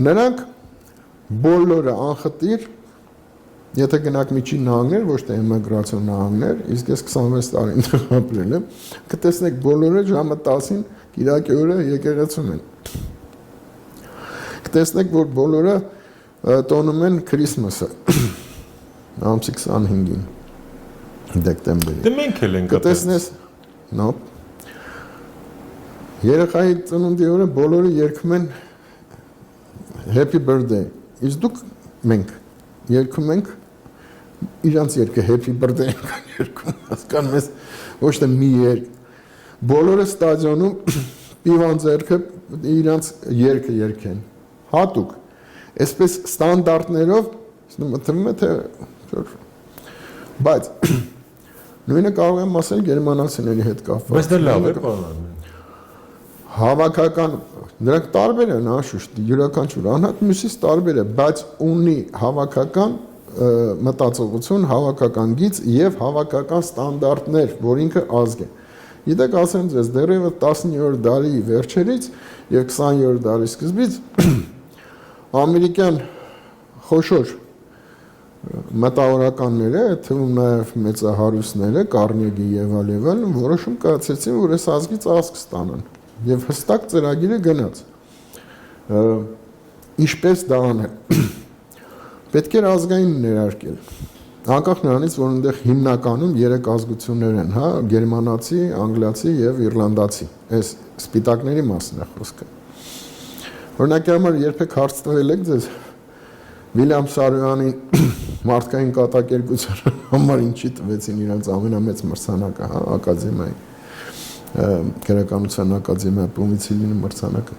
Նրանք բոլորը անխտիր, եթե գնաք Միջին Նահանգներ, ոչ թե էմիգրացիոն նահանգներ, իսկ ես 26 տարի այնտեղ ապրել եմ, կտեսնեք բոլորը ժամը 10-ին Կիրակի օրը եկեղեցում են։ Կտեսնեք, որ բոլորը տոնում են Քրիսմասը, ամսի 25-ին, դեկտեմբերի։ Դե մենք էլ ենք կտեսնես, նո, երեխայի ծնունդի օրը բոլորը երգում են Happy birthday, իսկ դուք մենք երգում ենք իրանց երկը Happy birthday ենք երգում, հասկանում ես, ոչ թե մի երգ, բոլորը ստադիոնում պիվան ձեռքը իրանց երկը երգեն, հատուկ, այսպես ստանդարտներով, թվում է թե, բայց նույնը կարող եմ ասել գերմանացիների հետ կապված։ Բայց դա լավ է, պարոն։ Հավաքական, դրանք տարբեր են, անշուշտ, յուրաքանչյուր անհատ մյուսից տարբեր է, բայց ունի հավաքական մտածողություն, հավաքական գիծ եւ հավաքական ստանդարտներ, որ ինքը ազգ է։ Գիտեք, ասեմ ձեզ, դեռևս 19-րդ դարի վերջերից եւ 20-րդ դարի սկզբից ամերիկյան խոշոր մտավորականները, թվում նաեւ մեծահարուստները, Կարնեգի եւ այլն, որոշում կայացրեցին, որ այս ազգից ազգ ստանան եւ հստակ ծրագիրը գնաց։ Ինչպես դա անել։ Պետք է ազգային ներարկել։ Անկախ նրանից, որ այնտեղ հիմնականում 3 ազգություններ են, հա, գերմանացի, անգլիացի եւ իռլանդացի։ Այս սպիտակների մասն է խոսքը։ Օրինակի համար երբեք հարց տվել եք ձեզ Վիլյամ Սարոյանին մարդկային կատակերգության համար ինչի տվեցին իրենց ամենամեծ մրցանակը, հա, ակադեմիայի Գրականության ակադեմիա Պրոմիցիլինի մրցանակը։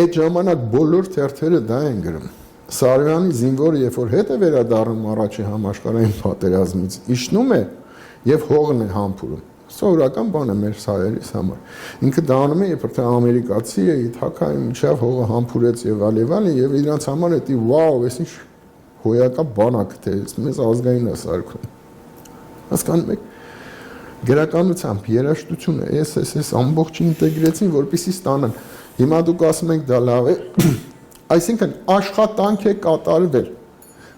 Այդ ժամանակ բոլոր թերթերը դա են գրում։ Սարոյանի զինվորը երբ որ հետ է վերադառնում առաջի համաշխարհային պատերազմից, իջնում է եւ հողն է համբուրում։ Սովորական բան է մեր սայերիս համար։ Ինքը դա անում է, երբ որ ամերիկացի է, իթակայի միջավ հողը համբուրեց եւ այլն եւ իրանց համար է դի վաու, այս ինչ հոյակա բանակ թե մեզ ազգային է սարքում։ Հասկանում եք։ Գրականությամբ երաժշտությունը այս ամբողջը ինտեգրեցին, որպեսզի ստանան։ Հիմա դուք ասում եք դա լավ է, այսինքն աշխատանք է կատարվել,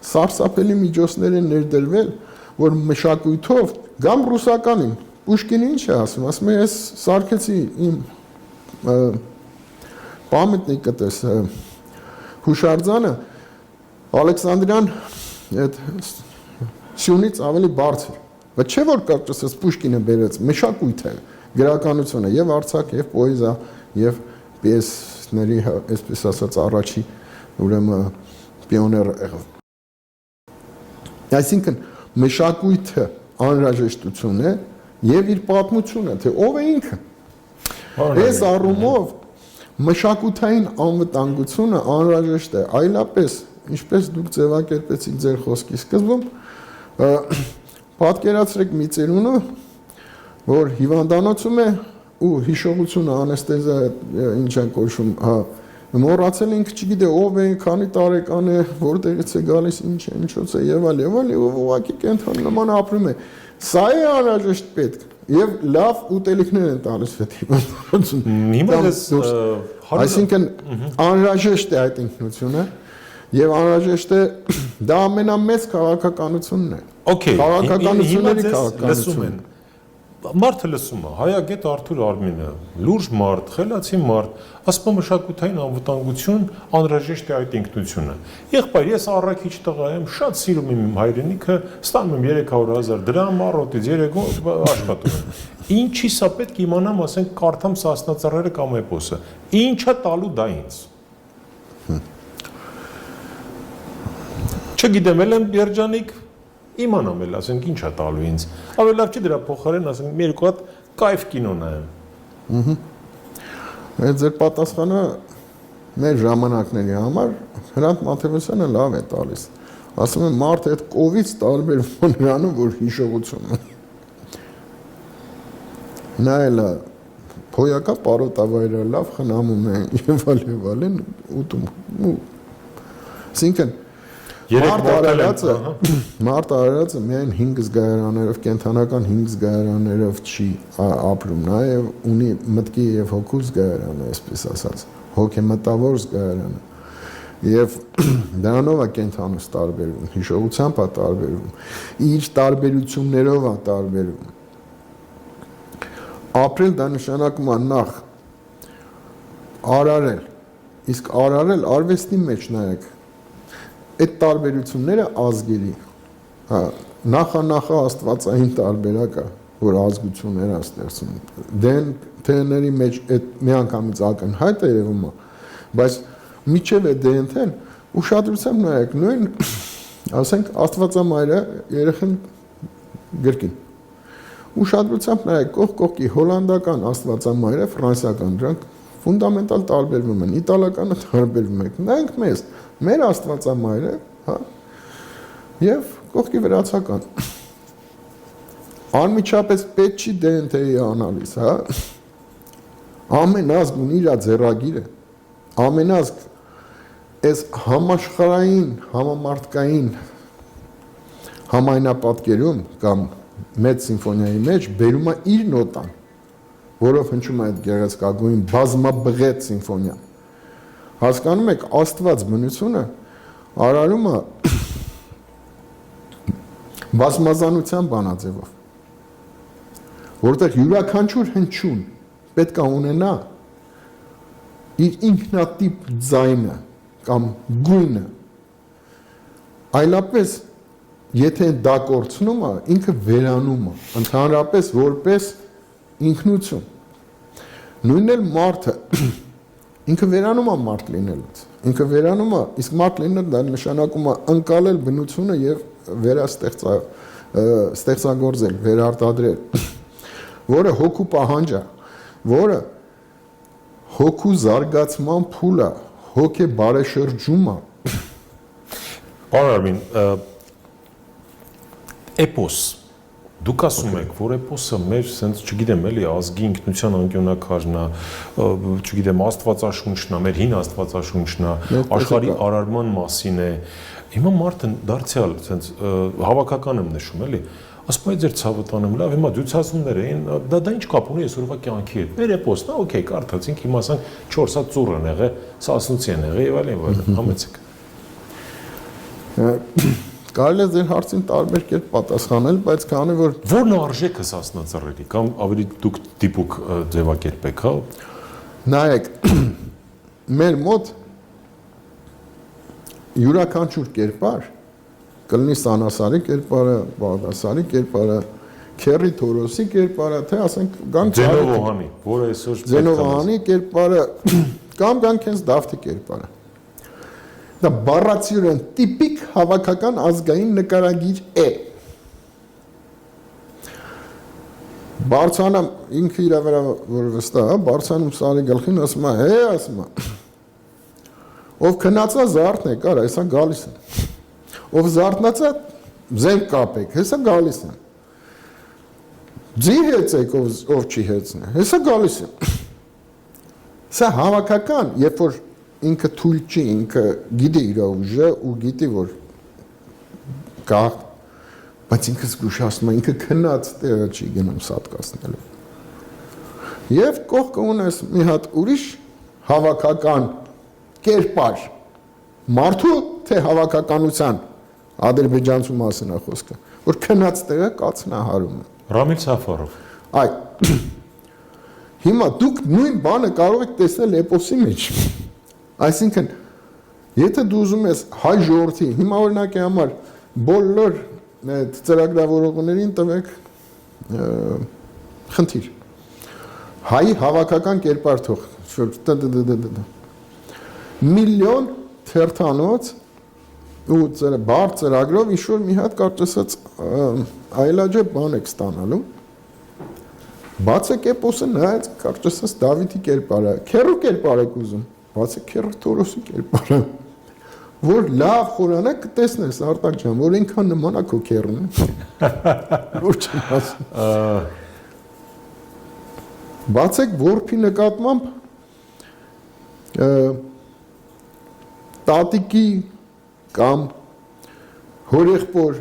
սարսափելի միջոցներ են ներդրվել, որ մշակույթով գամ ռուսականին, Պուշկինը ինչ է ասում է ես սարքեցի իմ պամятնիկը տես հուշարձանը Ալեքսանդրյան այդ Սյունից ավելի բարձր Բայց չէ որ կարծես ես Պուշկինը բերեց մշակույթ է, գրականությունը եւ արձակ եւ պոեզիա եւ պիեսների, այսպես ասած, առաջի ուրեմն պիոներ եղավ։ Այսինքն մշակույթը անհրաժեշտություն է եւ իր պատմությունը, թե ով է ինքը։ Այս առումով մշակութային անվտանգությունը անհրաժեշտ է, այլապես, ինչպես դուք ձևակերպեցիք ձեր խոսքի սկզբում, պատկերացրեք մի ծերունը, որ հիվանդանոցում է ու հիշողությունը անեստեզիա ինչ են կոչում, մոռացել ինքը չգիտե ով է, քանի տարեկան է, որտեղից է գալիս, ինչ է, ինչոց է եւ այլն, ուղղակի կենթանի նման ապրում է։ Սա է անհրաժեշտ պետք եւ լավ ուտելիքներ են տալիս այդ հիվանդանոցում։ Այսինքն անհրաժեշտ է այդ ինքնությունը եւ անհրաժեշտ է դա ամենամեծ քաղաքականությունն է։ Քաղաքականությունների քաղաքականություն։ Մարդը լսում է, հայագետ Արթուր Արմինը, լուրջ մարդ, խելացի մարդ, ասում է մշակութային անվտանգություն անհրաժեշտ է այդ ինքնությունը։ Եղբայր, ես առաքիչ տղա եմ, շատ սիրում եմ իմ հայրենիքը, ստանում եմ 300,000 դրամ առօրից 3 օր աշխատում եմ։ Ինչի՞ սա պետք իմանամ, ասենք, կարդամ Սասնածառերը կամ էպոսը։ Ինչա տալու դա ինձ։ Չգիտեմ, ել եմ երջանիկ իմանամ էլ, ասենք, ինչա տալու ինձ։ Ավելի լավ չի դրա փոխարեն, ասենք, մի երկու հատ կայֆ կինո նայեմ։ Այդ ձեր պատասխանը մեր ժամանակների համար Հրանտ Մաթևոսյանը լավ է տալիս։ Ասում եմ, մարդը այդ կովից տարբերվում է նրանում, որ հիշողություն ունի։ Նա էլ փոյակա պարոտավայրը լավ խնամում է եւ այլն ուտում։ Այսինքն Մարդ արարածը միայն 5 զգայարաններով, կենթանական 5 զգայարաններով չի ապրում, նաև ունի մտքի եւ հոգու զգայարանը, այսպես ասած, հոգեմտավոր զգայարանը։ Եվ դրանով է կենթանուց տարբերվում, հիշողությամբ է տարբերվում, իր տարբերություններով է տարբերվում։ Ապրել դա նշանակում է նախ արարել, իսկ արարել արվեստի մեջ նայեք, այդ տարբերությունները ազգերի, նախա աստվածային տարբերակ է, որ ազգություններ է ստեղծում, դենթերի մեջ այդ միանգամից ակնհայտ է երևում է, բայց միջև է դենթեն, ուշադրությամբ նայեք, նույն, ասենք, աստվածամայրը երեխեն գրկին, ուշադրությամբ նայեք, կողքի հոլանդական աստվածամայրը, ֆրանսիական, դրանք ֆունդամենտալ տարբերվում են, իտալականը տարբերվում են, նայենք մեզ, մեր աստվածամայրը, և կողքի վրացական, անմիջապես պետք չի դենթեի անալիս, ամեն ազգ ունի իր ձեռագիրը, ամեն ազգ այս համաշխարհային, համամարտկային համայնապատկերում կամ մեծ սիմֆոնիայի մեջ բերում է իր նոտան, որով հնչում է այդ գեղեցկագույն բազմաբղետ սիմֆոնիան։ Հասկանում եք, Աստված բնությունը արարում է բազմազանության բանաձևով, որտեղ յուրաքանչյուր հնչյուն պետք է ունենա իր ինքնատիպ ձայնը կամ գույնը, այլապես եթե դա կորցնում է, ինքը վերանում է, ընդհանրապես որպես ինքնություն։ Նույնն էլ մարդը, ինքը վերանում է մարդ լինելուց, ինքը վերանում է, իսկ մարդ լինել դա նշանակում է ընկալել բնությունը և ստեղծագործել, վերարտադրել, որը հոգու պահանջ է, որը հոգու զարգացման փուլ է, հոգ է բարեշրջում է։ Պարոն Արմին, էպոս, դուք ասում եք, որ էպոսը մեր, չգիտեմ, էլի ազգի ինքնության անկյոնակարն է, չգիտեմ, աստվածաշունչն է, մեր հին աստվածաշունչն է, աշխարհի արարման մասին է։ Հիմա մարդը դարձյալ հավաքական եմ նշում, էլի, ասում է ձեր ցավը տանում, լավ, հիմա դյուցածուններ էին, դա ինչ կապ ունի այսօրվա կյանքի հետ։ Մեր էպոսն է, օքեյ, կարդացինք, հիմա ասենք 4 հատ ծուռ են եղել, սասունցի են եղել եւ այլն, համեցեք։ Կարելի է ձեր հարցին տարբեր կերպ պատասխանել, բայց քանի որ որն է արժեքը սասնածռերի կամ ավելի դուք դիպուկ ձևակերպեք, հա։ Նայեք, մեր մոտ յուրաքանչյուր կերպար կլինի Սանասարի կերպարը, Բաղդասարի կերպարը, Քերի Թորոսի կերպարը, թե ասենք գանք Ձենովոհանի, որը այսօր Ձենովոհանի կերպարը կամ գանք հենց Դավթի կերպարը։ Դա բառացիորեն տիպիկ հավաքական ազգային նկարագիր է։ Բարձանը ինքը իր վրա որ վստահ է, բարձանում սարի գլխին ասում է, ասում է։ Ով քնածա զարթն է, կար, այսա գալիս է։ Ով զարթնացա, զենք կապեք, հեսա գալիս է։ Ձի հեծեք, ով չի հեծն է, հեսա գալիս է։ Սա հավաքական, երբ որ ինքը թույլ չի, ինքը գիտի իր ուժը ու գիտի, որ կա, բայց ինքը զգուշացնում է, ինքը քնած տեղը չի գնում սատկացնելու։ Եվ կողքը ունես մի հատ ուրիշ հավաքական կերպար, մարդու թե հավաքականության, ադրբեջանցու մասին է խոսքը, որ քնած տեղը կացնահարում է։ Ռամիլ Սաֆարով։ Այ, հիմա դուք նույն բանը կարող եք տեսնել էպոսի մեջ։ Այսինքն, եթե դու ուզում ես հայ ժողովրդի, հիմա օրինակի համար բոլոր ծրագրավորողներին տվեք խնդիր։ Հայի հավաքական կերպար թող, միլիոն թերթանոց ու բար ծրագրով ինչ-որ մի հատ կարճասած այլաջե բան եք ստանալու, բացեք էպոսը նայած կարճասած Դավիթի կերպարը, քերու կերպար եք ուզում, բացեք Քերի Թորոսի կերպարը, որ լավ խորանակ կտեսնես Արտակ ջան, որ ինքան նման է քո քերն, որ չեմ ասում։ Բացեք որփի նկատմամբ տատիկի կամ հորեղբոր